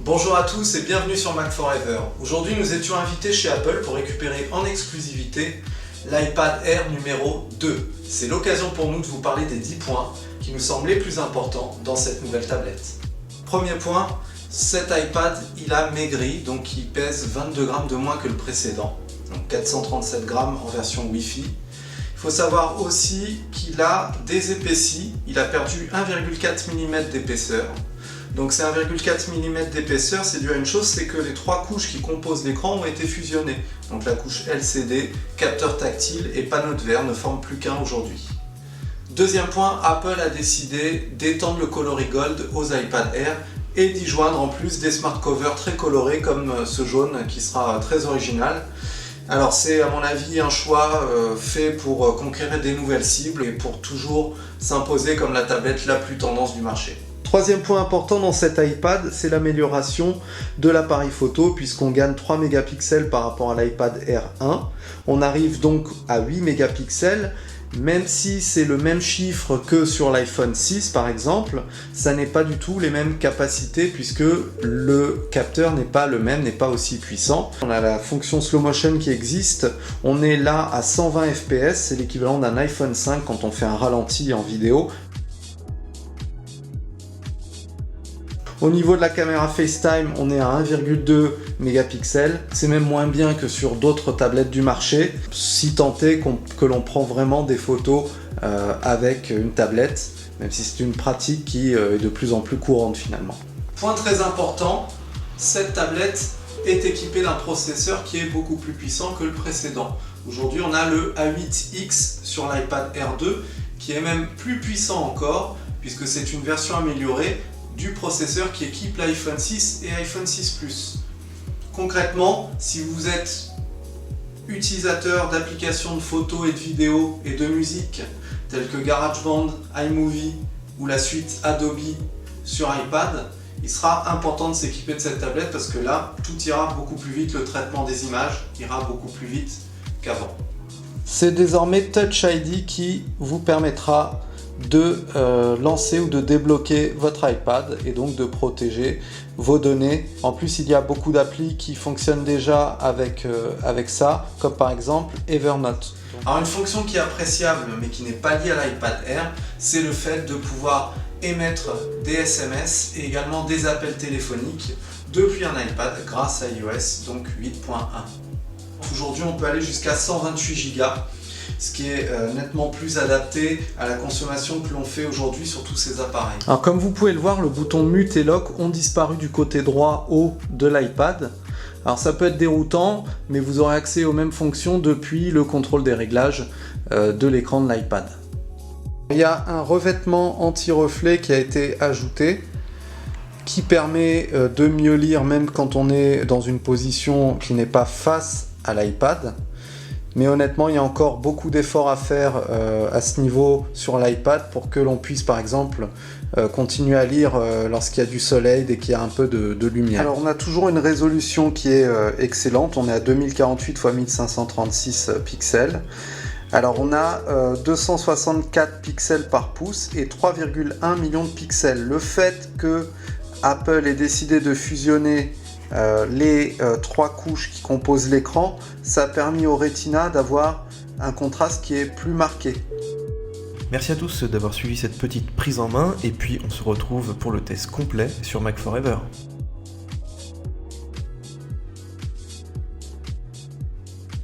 Bonjour à tous et bienvenue sur Mac Forever. Aujourd'hui nous étions invités chez Apple pour récupérer en exclusivité l'iPad Air numéro 2. C'est l'occasion pour nous de vous parler des 10 points qui nous semblent les plus importants dans cette nouvelle tablette. Premier point, cet iPad il a maigri, donc il pèse 22 grammes de moins que le précédent, donc 437 grammes en version Wi-Fi. Il faut savoir aussi qu'il a désépaissi, il a perdu 1,4 mm d'épaisseur. Donc c'est 1,4 mm d'épaisseur, c'est dû à une chose, c'est que les trois couches qui composent l'écran ont été fusionnées. Donc la couche LCD, capteur tactile et panneau de verre ne forment plus qu'un aujourd'hui. Deuxième point, Apple a décidé d'étendre le coloris Gold aux iPad Air et d'y joindre en plus des smart covers très colorés comme ce jaune qui sera très original. Alors c'est à mon avis un choix fait pour conquérir des nouvelles cibles et pour toujours s'imposer comme la tablette la plus tendance du marché. Troisième point important dans cet iPad, c'est l'amélioration de l'appareil photo puisqu'on gagne 3 mégapixels par rapport à l'iPad Air 1. On arrive donc à 8 mégapixels, même si c'est le même chiffre que sur l'iPhone 6 par exemple, ça n'est pas du tout les mêmes capacités puisque le capteur n'est pas le même, n'est pas aussi puissant. On a la fonction slow motion qui existe, on est là à 120 fps, c'est l'équivalent d'un iPhone 5 quand on fait un ralenti en vidéo. Au niveau de la caméra FaceTime, on est à 1,2 mégapixels. C'est même moins bien que sur d'autres tablettes du marché, si tant est que l'on prend vraiment des photos avec une tablette, même si c'est une pratique qui est de plus en plus courante finalement. Point très important, cette tablette est équipée d'un processeur qui est beaucoup plus puissant que le précédent. Aujourd'hui, on a le A8X sur l'iPad Air 2, qui est même plus puissant encore, puisque c'est une version améliorée du processeur qui équipe l'iPhone 6 et iPhone 6 Plus. Concrètement, si vous êtes utilisateur d'applications de photos et de vidéos et de musique telles que GarageBand, iMovie ou la suite Adobe sur iPad, il sera important de s'équiper de cette tablette parce que là, tout ira beaucoup plus vite, le traitement des images ira beaucoup plus vite qu'avant. C'est désormais Touch ID qui vous permettra de lancer ou de débloquer votre iPad et donc de protéger vos données. En plus, il y a beaucoup d'applis qui fonctionnent déjà avec ça, comme par exemple Evernote. Alors une fonction qui est appréciable mais qui n'est pas liée à l'iPad Air, c'est le fait de pouvoir émettre des SMS et également des appels téléphoniques depuis un iPad grâce à iOS, donc 8.1. Aujourd'hui, on peut aller jusqu'à 128 Go. Ce qui est nettement plus adapté à la consommation que l'on fait aujourd'hui sur tous ces appareils. Alors comme vous pouvez le voir, le bouton Mute et Lock ont disparu du côté droit haut de l'iPad. Alors ça peut être déroutant, mais vous aurez accès aux mêmes fonctions depuis le contrôle des réglages de l'écran de l'iPad. Il y a un revêtement anti-reflet qui a été ajouté, qui permet de mieux lire même quand on est dans une position qui n'est pas face à l'iPad. Mais honnêtement, il y a encore beaucoup d'efforts à faire à ce niveau sur l'iPad pour que l'on puisse par exemple continuer à lire lorsqu'il y a du soleil, dès qu'il y a un peu de lumière. Alors on a toujours une résolution qui est excellente, on est à 2048 x 1536 pixels. Alors on a 264 pixels par pouce et 3,1 millions de pixels. Le fait que Apple ait décidé de fusionner les trois couches qui composent l'écran, ça a permis au Retina d'avoir un contraste qui est plus marqué. Merci à tous d'avoir suivi cette petite prise en main et puis on se retrouve pour le test complet sur Mac Forever.